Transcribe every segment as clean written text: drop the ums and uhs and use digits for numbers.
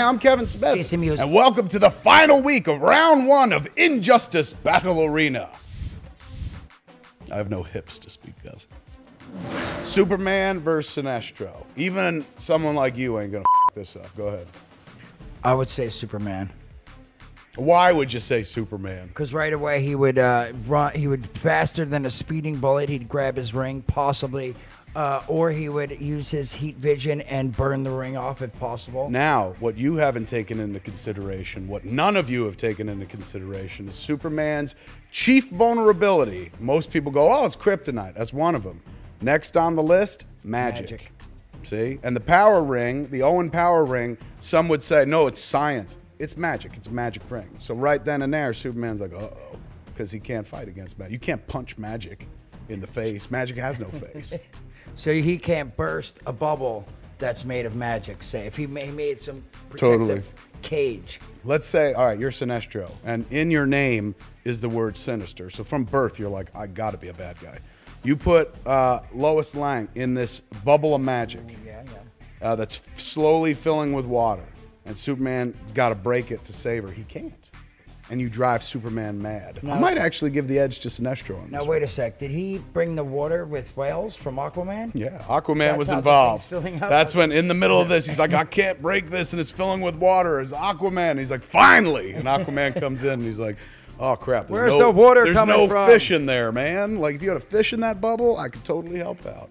I'm Kevin Smith. Jason Mewes. And welcome to the final week of round 1 of Injustice Battle Arena. I have no hips to speak of. Superman versus Sinestro. Even someone like you ain't gonna f this up. Go ahead. I would say Superman. Why would you say Superman? Because right away he would run. He would faster than a speeding bullet. He'd grab his ring, possibly, or he would use his heat vision and burn the ring off if possible. Now, what you haven't taken into consideration, what none of you have taken into consideration, is Superman's chief vulnerability. Most people go, "Oh, it's kryptonite." That's one of them. Next on the list, magic. See, and the power ring, the Owen power ring. Some would say, "No, it's science." It's magic. It's a magic ring. So right then and there, Superman's like, uh-oh, because he can't fight against magic. You can't punch magic in the face. Magic has no face. So he can't burst a bubble that's made of magic, say. If he made some protective cage. Let's say, all right, you're Sinestro, and in your name is the word sinister. So from birth, you're like, I got to be a bad guy. You put Lois Lane in this bubble of magic that's slowly filling with water. And Superman's got to break it to save her. He can't. And you drive Superman mad. I might actually give the edge to Sinestro on this. Now, wait a sec. Did he bring the water with whales from Aquaman? Yeah, Aquaman was involved. That's when, in the middle of this, he's like, I can't break this, and it's filling with water. It's Aquaman. And he's like, finally. And Aquaman comes in, and he's like, oh, crap. Where's the water coming from? There's no fish in there, man. Like, if you had a fish in that bubble, I could totally help out.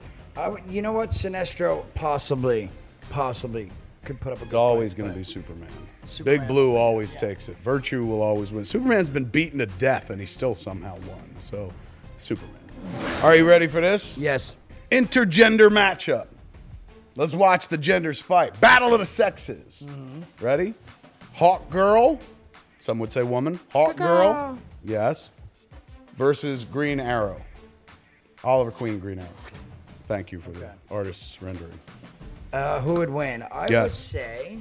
You know what? Sinestro possibly could put up a It's always going to be Superman. Big Blue always takes it. Virtue will always win. Superman's been beaten to death, and he still somehow won. So, Superman. Are you ready for this? Yes. Intergender matchup. Let's watch the genders fight. Battle of the sexes. Ready? Hawk Girl. Some would say woman. Hawk Girl. Yes. Versus Green Arrow. Oliver Queen Green Arrow. Thank you for the artist's rendering. Who would win? I would say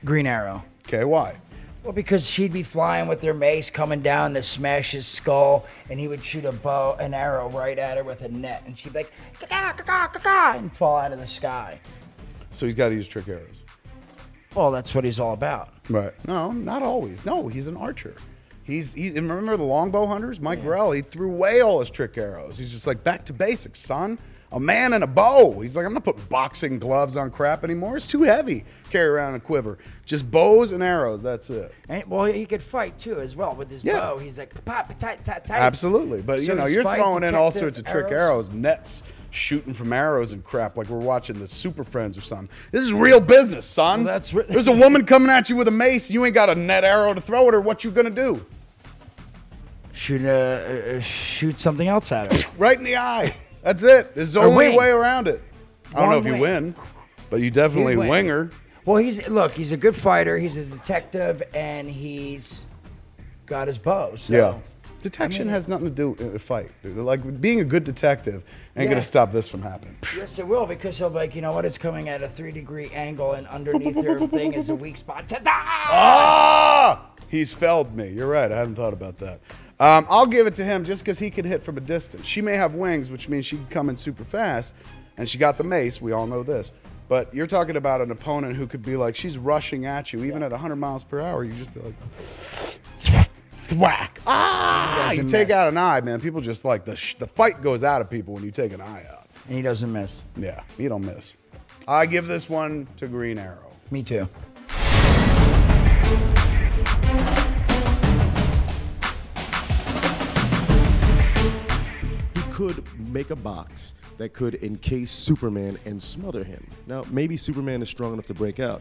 Green Arrow. Okay, why? Well, because she'd be flying with her mace coming down to smash his skull, and he would shoot an arrow right at her with a net, and she'd be like, ka-ka, ka-ka, ka-ka, and fall out of the sky. So he's got to use trick arrows. Well, that's what he's all about. Right. No, not always. No, he's an archer. He's and remember the longbow hunters? Mike Grell, he threw away all his trick arrows. He's just like, back to basics, son. A man and a bow. He's like, I'm not putting boxing gloves on crap anymore. It's too heavy. Carry around a quiver. Just bows and arrows. That's it. And, well, he could fight too, as well, with his bow. He's like, pop, tight, tight, tight. Absolutely, but so you're throwing in all sorts of trick arrows, nets, shooting from arrows and crap, like we're watching the Super Friends or something. This is real business, son. Well, There's a woman coming at you with a mace. You ain't got a net arrow to throw at her. What you gonna do? Shoot something else at her. Right in the eye. That's it. There's the only way around it. I don't know if you win, but you definitely wing her. Well, he's a good fighter. He's a detective, and he's got his bow. So, yeah. Detection has nothing to do with a fight. Like, being a good detective ain't going to stop this from happening. Yes, it will, because he'll be like, you know what? It's coming at a 3-degree angle, and underneath her thing is a weak spot. Ta-da! Ah! He's felled me. You're right. I hadn't thought about that. I'll give it to him just because he could hit from a distance. She may have wings, which means she can come in super fast, and she got the mace. We all know this. But you're talking about an opponent who could be like, she's rushing at you, even at 100 miles per hour. You just be like, thwack. Ah! You take out an eye, man. People just like, the fight goes out of people when you take an eye out. And he doesn't miss. Yeah, he don't miss. I give this one to Green Arrow. Me too. Could make a box that could encase Superman and smother him. Now, maybe Superman is strong enough to break out,